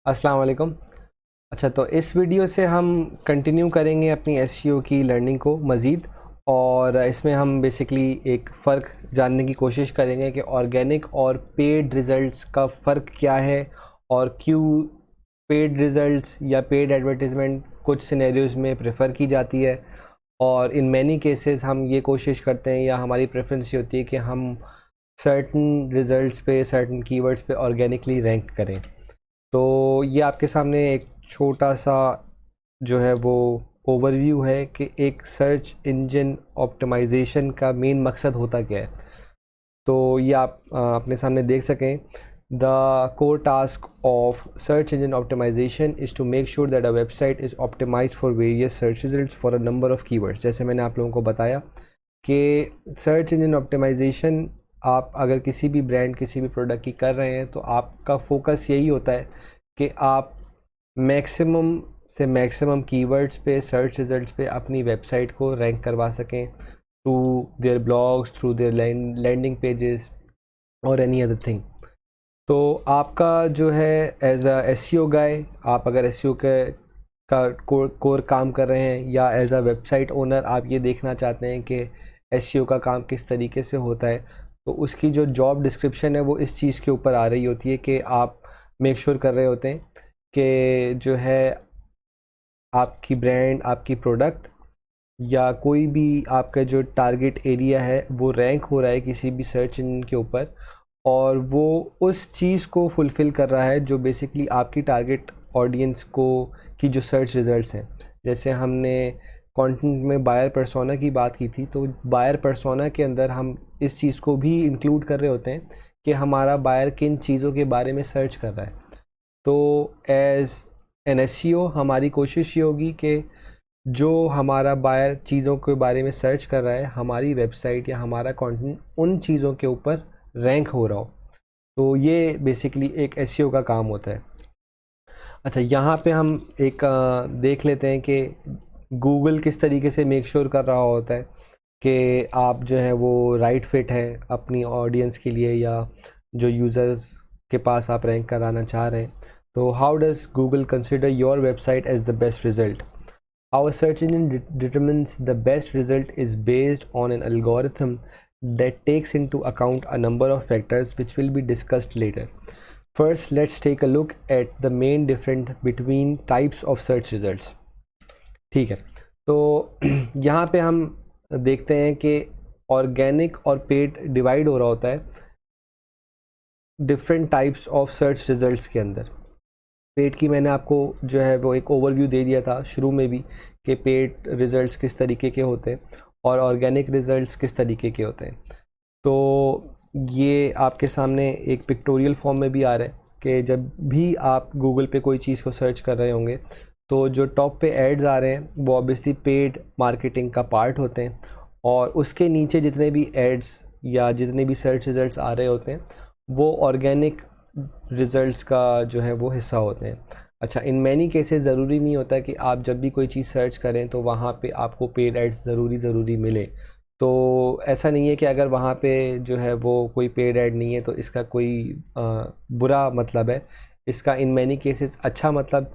अस्सलाम वालेकुम। अच्छा, तो इस वीडियो से हम कंटिन्यू करेंगे अपनी एसईओ की लर्निंग को मज़ीद, और इसमें हम बेसिकली एक फ़र्क जानने की कोशिश करेंगे कि ऑर्गेनिक और पेड रिज़ल्ट्स का फ़र्क क्या है, और क्यों पेड रिज़ल्ट्स या पेड एडवर्टीज़मेंट कुछ सिनेरियोज़ में प्रेफर की जाती है, और इन मैनी केसेस हम ये कोशिश करते हैं या हमारी प्रेफरेंस ये होती है कि हम सर्टन रिज़ल्ट्स पे, सर्टन कीवर्ड्स पे ऑर्गेनिकली रैंक करें। तो ये आपके सामने एक छोटा सा जो है वो ओवरव्यू है कि एक सर्च इंजन ऑप्टिमाइजेशन का मेन मकसद होता क्या है। तो ये आप अपने सामने देख सकें। The core task of search engine optimization is to make sure that a website is optimized for various search results for a number of keywords. जैसे मैंने आप लोगों को बताया कि सर्च इंजन ऑप्टिमाइजेशन, आप अगर किसी भी ब्रांड, किसी भी प्रोडक्ट की कर रहे हैं तो आपका फोकस यही होता है कि आप मैक्सिमम से मैक्सिमम कीवर्ड्स पे, सर्च रिजल्ट्स पे अपनी वेबसाइट को रैंक करवा सकें through their blogs, through their landing pages और एनी अदर थिंग। तो आपका जो है एज अ एसईओ गाय, आप अगर एसईओ का कोर काम कर रहे हैं, या एज अ वेबसाइट ओनर आप ये देखना चाहते हैं कि एसईओ का काम किस तरीके से होता है, तो उसकी जो जॉब डिस्क्रिप्शन है वो इस चीज़ के ऊपर आ रही होती है कि आप मेक श्योर कर रहे होते हैं कि जो है आपकी ब्रांड, आपकी प्रोडक्ट या कोई भी आपका जो टारगेट एरिया है वो रैंक हो रहा है किसी भी सर्च इंजन के ऊपर, और वो उस चीज़ को फुलफ़िल कर रहा है जो बेसिकली आपकी टारगेट ऑडियंस को की जो सर्च रिज़ल्ट्स हैं। जैसे हमने कंटेंट में बायर पर्सोना की बात की थी, तो बायर पर्सोना के अंदर हम इस चीज़ को भी इंक्लूड कर रहे होते हैं कि हमारा बायर किन चीज़ों के बारे में सर्च कर रहा है। तो एज़ एन एसईओ हमारी कोशिश ये होगी कि जो हमारा बायर चीज़ों के बारे में सर्च कर रहा है, हमारी वेबसाइट या हमारा कंटेंट उन चीज़ों के ऊपर रैंक हो रहा हो। तो ये बेसिकली एक एसईओ का काम होता है। अच्छा, यहाँ पे हम एक देख लेते हैं कि गूगल किस तरीके से मेक श्योर कर रहा होता है कि आप जो है वो राइट फिट हैं अपनी ऑडियंस के लिए, या जो यूज़र्स के पास आप रैंक कराना चाह रहे हैं। तो how does Google consider your website as the best result? Our search engine determines the best result is based on an algorithm that takes into account a number of factors which will be discussed later. First, let's take a look at the main difference between types of search results. ठीक है, तो यहाँ पे हम देखते हैं कि organic और पेड डिवाइड हो रहा होता है different types of search results के अंदर। पेड की मैंने आपको जो है वो एक ओवरव्यू दे दिया था शुरू में भी कि पेड रिज़ल्ट्स किस तरीके के होते हैं और ऑर्गेनिक रिज़ल्ट्स किस तरीके के होते हैं। तो ये आपके सामने एक पिक्टोरियल फॉर्म में भी आ रहा है कि जब भी आप गूगल पे कोई चीज़ को सर्च कर रहे होंगे तो जो टॉप पे एड्स आ रहे हैं वो ऑब्वियसली पेड मार्केटिंग का पार्ट होते हैं, और उसके नीचे जितने भी एड्स या जितने भी सर्च रिज़ल्ट्स आ रहे होते हैं वो ऑर्गेनिक रिज़ल्ट्स का जो है वो हिस्सा होते हैं। अच्छा, इन मैनी केसेस ज़रूरी नहीं होता कि आप जब भी कोई चीज़ सर्च करें तो वहाँ पे आपको पेड एड्स ज़रूरी मिले। तो ऐसा नहीं है कि अगर वहाँ पे जो है वो कोई पेड ऐड नहीं है तो इसका कोई बुरा मतलब है। इसका इन मैनी केसेस अच्छा मतलब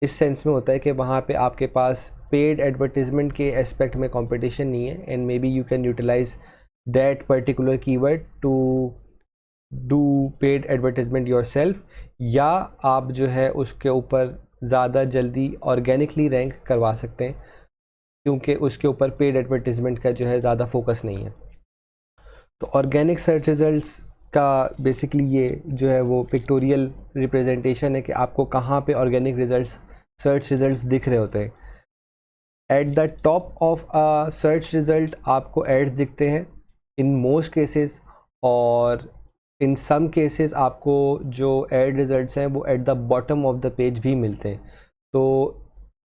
इस सेंस में होता है कि वहाँ पे आपके पास पेड एडवर्टीज़मेंट के एस्पेक्ट में कंपटीशन नहीं है, and may be you can utilise that particular keyword to do paid advertisement yourself, या आप जो है उसके ऊपर ज़्यादा जल्दी ऑर्गेनिकली रैंक करवा सकते हैं क्योंकि उसके ऊपर पेड एडवर्टीज़मेंट का जो है ज़्यादा फोकस नहीं है। तो ऑर्गेनिक सर्च रिजल्ट्स का बेसिकली ये जो है वो पिक्टोरियल रिप्रेजेंटेशन है कि आपको कहाँ पे ऑर्गेनिक रिजल्ट्स, सर्च रिजल्ट्स दिख रहे होते हैं। At the top of a search result आपको एड्स दिखते हैं इन मोस्ट केसेस, और इन सम केसेस आपको जो एड रिजल्ट्स हैं वो at the bottom of the page भी मिलते हैं। तो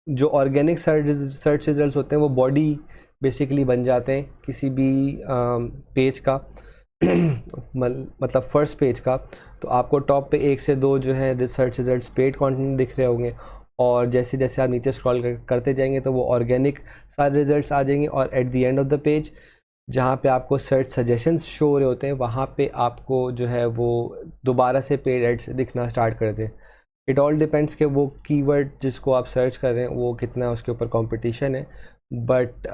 जो ऑर्गेनिक सर्च रिजल्ट्स होते हैं वो बॉडी बेसिकली बन जाते हैं किसी भी पेज का मतलब फर्स्ट पेज का। तो आपको टॉप पे 1 से 2 जो है सर्च रिजल्ट्स पेड कंटेंट दिख रहे होंगे, और जैसे जैसे आप नीचे स्क्रॉल करते जाएंगे तो वो ऑर्गेनिक सारे रिजल्ट्स आ जाएंगे, और at the end of the page जहाँ पे आपको सर्च सजेशंस शो हो रहे होते हैं वहाँ पे आपको जो है वो दोबारा से पेड एड्स दिखना स्टार्ट कर दें। इट ऑल डिपेंड्स कि वो कीवर्ड जिसको आप सर्च कर रहे हैं वो कितना उसके ऊपर कंपटीशन है, बट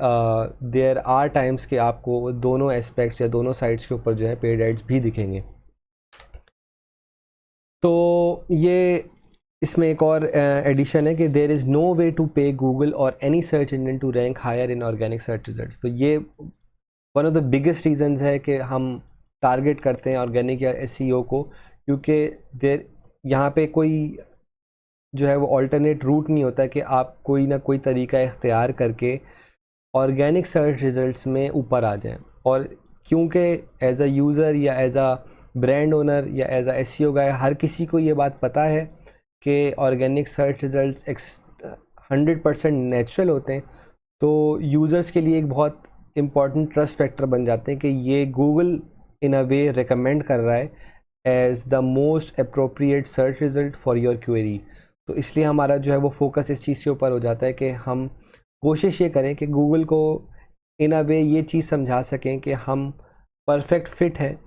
देयर आर टाइम्स कि आपको दोनों एस्पेक्ट्स या दोनों साइड्स के ऊपर जो है पेड एड्स भी दिखेंगे। तो ये इसमें एक और एडिशन है कि there is no way to pay Google और any search engine to rank higher in organic search results. तो ये one of the biggest reasons है कि हम टारगेट करते हैं ऑर्गेनिक या एसईओ को, क्योंकि देर यहाँ पे कोई जो है वो अल्टरनेट रूट नहीं होता कि आप कोई ना कोई तरीका इख्तियार करके ऑर्गेनिक सर्च रिजल्ट्स में ऊपर आ जाएं। और क्योंकि एज अ यूज़र या एज अ ब्रांड ओनर या एज अ एसईओ गाय हर किसी को ये बात पता है कि ऑर्गेनिक सर्च रिजल्ट्स 100% नेचुरल होते हैं, तो यूज़र्स के लिए एक बहुत इम्पॉर्टेंट ट्रस्ट फैक्टर बन जाते हैं कि ये गूगल इन अ वे रिकमेंड कर रहा है as the most appropriate search result for your query. तो इसलिए हमारा जो है वो फोकस इस चीज़ के ऊपर हो जाता है कि हम कोशिश ये करें कि गूगल को इन अ वे ये चीज़ समझा सकें कि हम परफेक्ट फिट हैं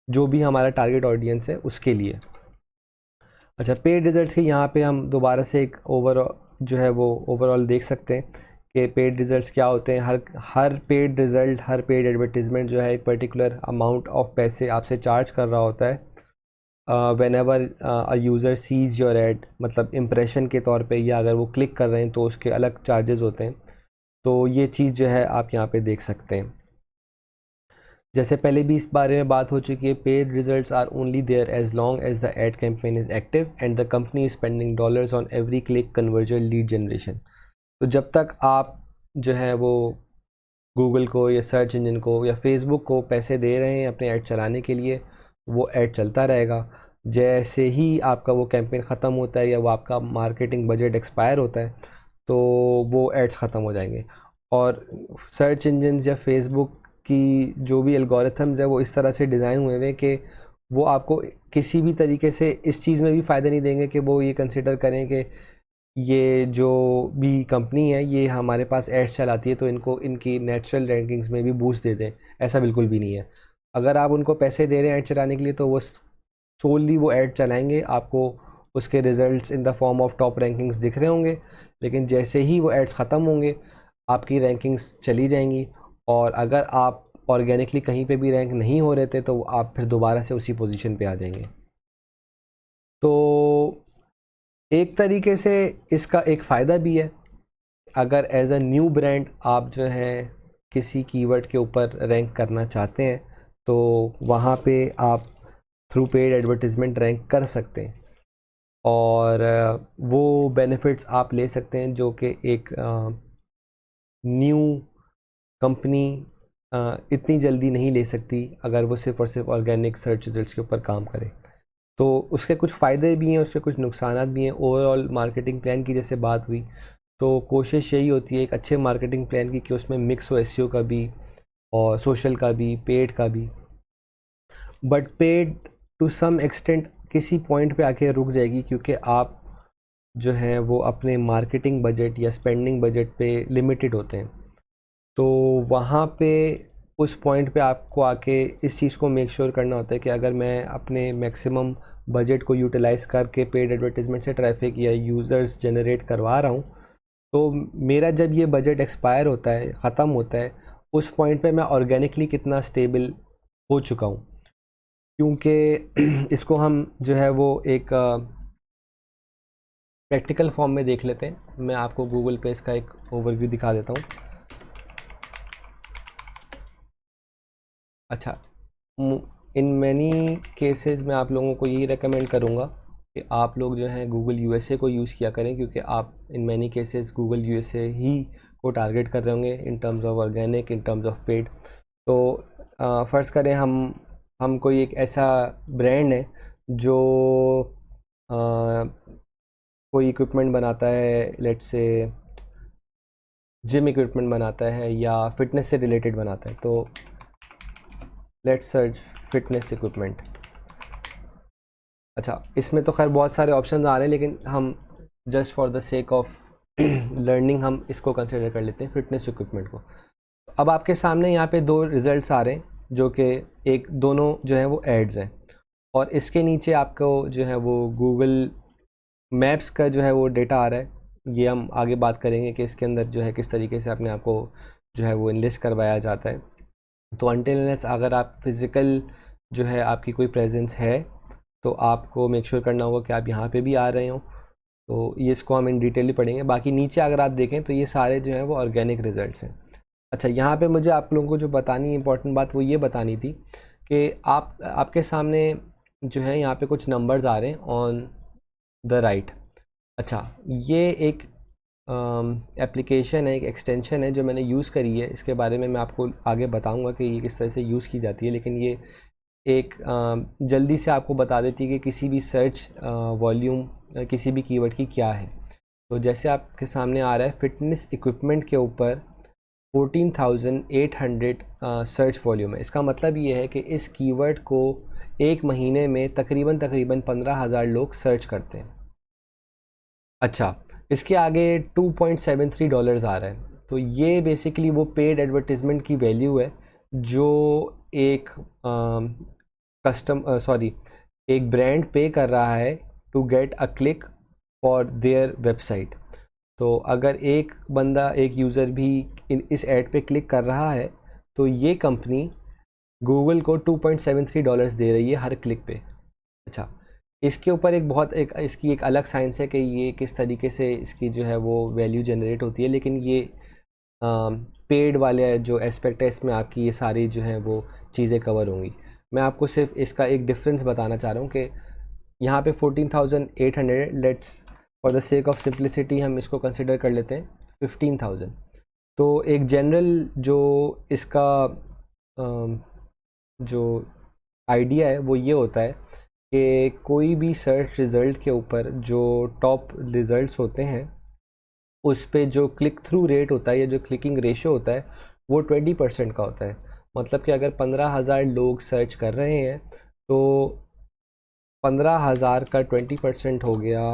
जो भी हमारा टारगेट ऑडियंस है उसके लिए। अच्छा, पेड रिजल्ट्स के यहाँ पे हम दोबारा से एक ओवरऑल देख सकते हैं कि पेड रिजल्ट्स क्या होते हैं। हर पेड रिज़ल्ट, हर पेड एडवर्टीज़मेंट जो है एक पर्टिकुलर अमाउंट ऑफ पैसे आपसे चार्ज कर रहा होता है when ever a user sees your add, मतलब इम्प्रेशन के तौर पे, या अगर वो क्लिक कर रहे हैं तो उसके अलग चार्जेस होते हैं। तो ये चीज़ जो है आप यहाँ पे देख सकते हैं। जैसे पहले भी इस बारे में बात हो चुकी है, paid results are only there as long as the ad campaign is active and the company is spending dollars on every click conversion lead generation. तो जब तक आप जो है वो गूगल को या सर्च इंजन को या फेसबुक को पैसे दे रहे हैं अपने ऐड चलाने के लिए, वो ऐड चलता रहेगा। जैसे ही आपका वो कैंपेन ख़त्म होता है या वो आपका मार्केटिंग बजट एक्सपायर होता है तो वो एड्स ख़त्म हो जाएंगे। और सर्च इंजन्स या फेसबुक की जो भी एल्गोरिथम्स है वो इस तरह से डिज़ाइन हुए हैं कि वो आपको किसी भी तरीके से इस चीज़ में भी फ़ायदा नहीं देंगे कि वो ये कंसिडर करें कि ये जो भी कंपनी है ये हमारे पास एड्स चलाती है तो इनको इनकी नेचुरल रैंकिंग्स में भी बूस्ट दे दें। ऐसा बिल्कुल भी नहीं है। अगर आप उनको पैसे दे रहे हैं ऐड चलाने के लिए तो वो सोली वो ऐड चलाएंगे, आपको उसके results in the form of top rankings दिख रहे होंगे, लेकिन जैसे ही वो एड्स ख़त्म होंगे आपकी रैंकिंग्स चली जाएंगी। और अगर आप ऑर्गेनिकली कहीं पे भी रैंक नहीं हो रहे थे तो आप फिर दोबारा से उसी पोजीशन पे आ जाएंगे। तो एक तरीके से इसका एक फ़ायदा भी है, अगर एज अ न्यू ब्रांड आप जो है किसी कीवर्ड के ऊपर रैंक करना चाहते हैं तो वहाँ पे आप थ्रू पेड एडवर्टीज़मेंट रैंक कर सकते हैं और वो बेनिफिट्स आप ले सकते हैं जो कि एक न्यू कंपनी इतनी जल्दी नहीं ले सकती अगर वो सिर्फ़ और सिर्फ ऑर्गेनिक सर्च रिजल्ट्स के ऊपर काम करे। तो उसके कुछ फ़ायदे भी हैं, उसके कुछ नुकसान भी हैं। ओवरऑल मार्केटिंग प्लान की जैसे बात हुई तो कोशिश यही होती है एक अच्छे मार्केटिंग प्लान की कि उसमें मिक्स हो एसईओ का भी और सोशल का भी, पेड का भी। But paid to some extent किसी पॉइंट पे आके रुक जाएगी क्योंकि आप जो है वो अपने मार्केटिंग बजट या स्पेंडिंग बजट पे लिमिटेड होते हैं। तो वहाँ पे उस पॉइंट पे आपको आके इस चीज़ को मेक श्योर करना होता है कि अगर मैं अपने मैक्सिमम बजट को यूटिलाइज़ करके पेड एडवर्टीज़मेंट से ट्रैफिक या यूज़र्स जनरेट करवा रहा हूँ तो मेरा जब ये बजट एक्सपायर होता है, ख़त्म होता है, उस पॉइंट पे मैं ऑर्गेनिकली कितना स्टेबल हो चुका हूँ। क्योंकि इसको हम जो है वो एक प्रैक्टिकल फॉर्म में देख लेते हैं। मैं आपको गूगल पे इसका एक ओवरव्यू दिखा देता हूँ। अच्छा, इन मैनी केसेस मैं आप लोगों को यही रेकमेंड करूँगा कि आप लोग जो हैं गूगल यूएसए को यूज़ किया करें, क्योंकि आप in many cases Google USA ही को टारगेट कर रहे होंगे in terms of organic, in terms of paid. तो फ़र्ज़ करें हम कोई एक ऐसा ब्रांड है जो कोई इक्विपमेंट बनाता है, लेट्स से जिम इक्विपमेंट बनाता है या फिटनेस से रिलेटेड बनाता है। तो लेट्स सर्च फिटनेस इक्विपमेंट। अच्छा, इसमें तो खैर बहुत सारे ऑप्शन आ रहे हैं लेकिन हम just for the sake of learning हम इसको कंसिडर कर लेते हैं, फिटनेस इक्विपमेंट को। अब आपके सामने यहाँ पे दो रिज़ल्ट्स आ रहे हैं जो कि एक दोनों जो है वो एड्स हैं और इसके नीचे आपको जो है वो गूगल मैप्स का जो है वो डेटा आ रहा है। ये हम आगे बात करेंगे कि इसके अंदर जो है किस तरीके से अपने आप को जो है वो इनलिस्ट करवाया जाता है। तो अनटिल अनलेस अगर आप फिज़िकल जो है आपकी कोई प्रेजेंस है तो आपको मेक श्योर करना होगा कि आप यहाँ पे भी आ रहे हो। तो ये इसको हम इन डिटेल ही पढ़ेंगे। बाकी नीचे अगर आप देखें तो ये सारे जो हैं वो ऑर्गेनिक रिजल्ट्स हैं। अच्छा, यहाँ पे मुझे आप लोगों को जो बतानी इंपॉर्टेंट बात वो ये बतानी थी कि आपके सामने जो है यहाँ पे कुछ नंबर्स आ रहे हैं ऑन द राइट। अच्छा, ये एक एप्लीकेशन है, एक एक्सटेंशन है जो मैंने यूज़ करी है। इसके बारे में मैं आपको आगे बताऊंगा कि ये किस तरह से यूज़ की जाती है, लेकिन ये एक जल्दी से आपको बता देती है कि किसी भी सर्च वॉल्यूम किसी भी कीवर्ड की क्या है। तो जैसे आपके सामने आ रहा है फिटनेस इक्विपमेंट के ऊपर 14,800 सर्च वॉल्यूम है। इसका मतलब ये है कि इस कीवर्ड को एक महीने में तकरीबन 15,000 लोग सर्च करते हैं। अच्छा, इसके आगे $2.73 आ रहा है। तो ये बेसिकली वो पेड एडवर्टीज़मेंट की वैल्यू है जो एक एक ब्रांड पे कर रहा है to get a click for their website. तो अगर एक बंदा, एक यूज़र भी इस ऐड पे क्लिक कर रहा है तो ये कंपनी गूगल को $2.73 दे रही है हर क्लिक पे। अच्छा, इसके ऊपर एक इसकी एक अलग साइंस है कि ये किस तरीके से इसकी जो है वो वैल्यू जनरेट होती है, लेकिन ये पेड वाले जो एस्पेक्ट है इसमें आपकी ये सारी जो है वो चीज़ें कवर होंगी। मैं आपको सिर्फ इसका एक डिफरेंस बताना चाह रहा हूँ कि यहाँ पे 14,800, let's for the sake of simplicity हम इसको कंसिडर कर लेते हैं 15,000। तो एक जनरल जो इसका जो आइडिया है वो ये होता है कि कोई भी सर्च रिज़ल्ट के ऊपर जो टॉप रिज़ल्ट्स होते हैं उस पे जो क्लिक थ्रू रेट होता है या जो क्लिकिंग रेशियो होता है वो 20% का होता है। मतलब कि अगर 15,000 लोग सर्च कर रहे हैं तो 15,000 का 20% हो गया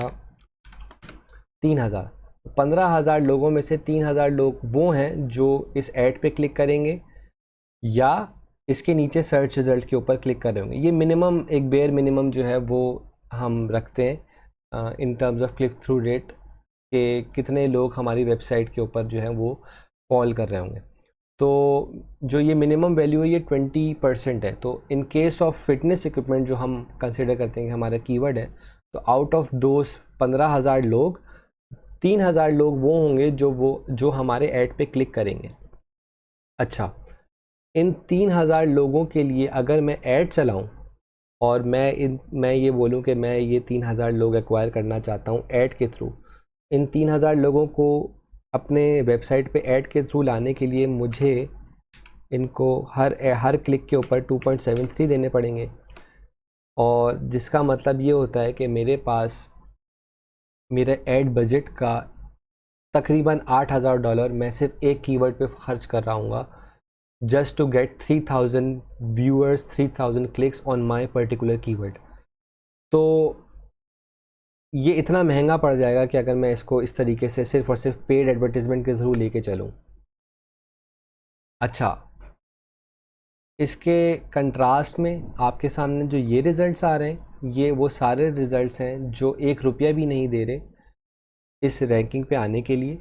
3,000। 15,000 लोगों में से 3,000 लोग वो हैं जो इस ऐड पे क्लिक करेंगे या इसके नीचे सर्च रिज़ल्ट के ऊपर क्लिक कर रहे होंगे। ये मिनिमम, एक बेयर मिनिमम जो है वो हम रखते हैं इन terms of click through rate कि कितने लोग हमारी वेबसाइट के ऊपर जो है वो कॉल कर रहे होंगे। तो जो ये मिनिमम वैल्यू है ये 20% है। तो in case of fitness equipment जो हम कंसिडर करते हैं कि हमारा कीवर्ड है, तो आउट ऑफ दोस 15,000 लोग 3,000 लोग वो होंगे जो हमारे ऐड पे क्लिक करेंगे। अच्छा, इन 3,000 लोगों के लिए अगर मैं ऐड चलाऊं और मैं ये बोलूं कि मैं ये 3,000 लोग एक्वायर करना चाहता हूं ऐड के थ्रू, इन 3,000 लोगों को अपने वेबसाइट पे ऐड के थ्रू लाने के लिए मुझे इनको हर क्लिक के ऊपर 2.73 देने पड़ेंगे। और जिसका मतलब ये होता है कि मेरे पास मेरे ऐड बजट का तकरीबन $8,000 मैं सिर्फ एक कीवर्ड पे खर्च कर रहा हूँ just to get 3,000 viewers, 3,000 clicks on my particular keyword. तो ये इतना महंगा पड़ जाएगा कि अगर मैं इसको इस तरीके से सिर्फ और सिर्फ पेड एडवर्टीजमेंट के थ्रू लेके चलूँ। अच्छा, इसके कंट्रास्ट में आपके सामने जो ये रिज़ल्ट्स आ रहे हैं ये वो सारे रिज़ल्ट्स हैं जो $1 भी नहीं दे रहे इस रैंकिंग पे आने के लिए,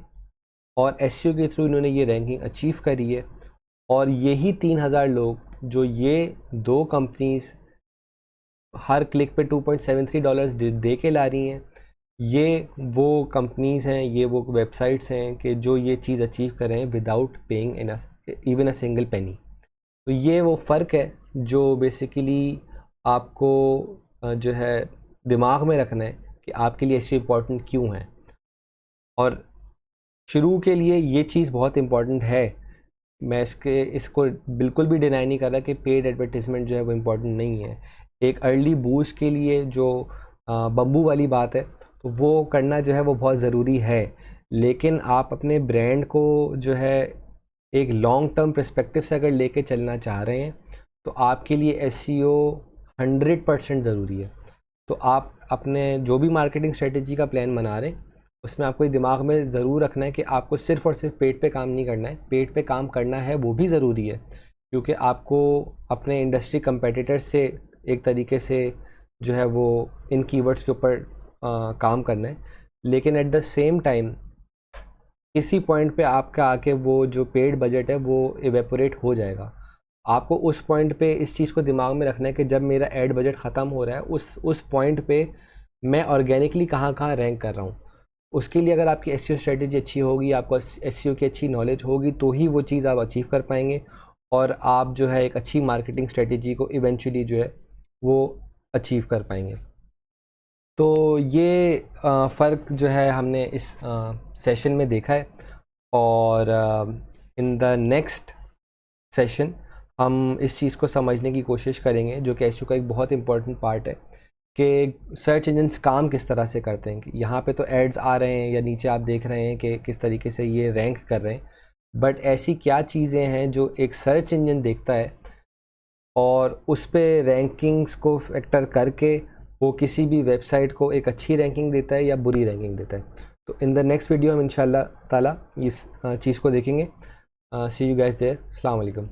और एसईओ के थ्रू इन्होंने ये रैंकिंग अचीव करी है। और यही 3,000 लोग जो ये दो कंपनीज हर क्लिक पे $2.73 दे के ला रही हैं, ये वो कंपनीज़ हैं, ये वो वेबसाइट्स हैं कि जो ये चीज़ अचीव कर रहे हैं without paying even a single penny. तो ये वो फ़र्क है जो बेसिकली आपको जो है दिमाग में रखना है कि आपके लिए ऐसी इम्पोर्टेंट क्यों है। और शुरू के लिए ये चीज़ बहुत इम्पोर्टेंट है। मैं इसको बिल्कुल भी डिनाई नहीं कर रहा कि पेड एडवर्टीज़मेंट जो है वो इम्पोर्टेंट नहीं है। एक अर्ली बूस्ट के लिए जो बम्बू वाली बात है तो वो करना जो है वो बहुत ज़रूरी है, लेकिन आप अपने ब्रांड को जो है एक लॉन्ग टर्म पर्सपेक्टिव से अगर लेके चलना चाह रहे हैं तो आपके लिए एसईओ 100% ज़रूरी है। तो आप अपने जो भी मार्केटिंग स्ट्रेटेजी का प्लान बना रहे हैं उसमें आपको दिमाग में ज़रूर रखना है कि आपको सिर्फ़ और सिर्फ पेट पे काम नहीं करना है। पेट पे काम करना है वो भी ज़रूरी है, क्योंकि आपको अपने इंडस्ट्री कंपेटिटर से एक तरीके से जो है वो इन कीवर्ड्स के ऊपर काम करना है, लेकिन एट द सेम टाइम इसी पॉइंट पे आपका आके वो जो पेड बजट है वो इवेपोरेट हो जाएगा। आपको उस पॉइंट पे इस चीज़ को दिमाग में रखना है कि जब मेरा एड बजट ख़त्म हो रहा है उस पॉइंट पे मैं ऑर्गेनिकली कहाँ कहाँ रैंक कर रहा हूँ। उसके लिए अगर आपकी एसईओ स्ट्रेटेजी अच्छी होगी, आपको एसईओ की अच्छी नॉलेज होगी, तो ही वो चीज़ आप अचीव कर पाएंगे और आप जो है एक अच्छी मार्केटिंग स्ट्रेटेजी को इवेंचुअली जो है वो अचीव कर पाएंगे। तो ये फ़र्क जो है हमने इस सेशन में देखा है, और इन द नेक्स्ट सेशन हम इस चीज़ को समझने की कोशिश करेंगे, जो कि एसईओ का एक बहुत इंपॉर्टेंट पार्ट है, कि सर्च इंजन्स काम किस तरह से करते हैं। कि यहाँ पे तो एड्स आ रहे हैं या नीचे आप देख रहे हैं कि किस तरीके से ये रैंक कर रहे हैं, बट ऐसी क्या चीज़ें हैं जो एक सर्च इंजन देखता है और उस पे रैंकिंग्स को फैक्टर करके वो किसी भी वेबसाइट को एक अच्छी रैंकिंग देता है या बुरी रैंकिंग देता है। तो इन द नेक्स्ट वीडियो हम इंशाल्लाह ताला इस चीज़ को देखेंगे। सी यू गाइस देयर। अस्सलाम वालेकुम।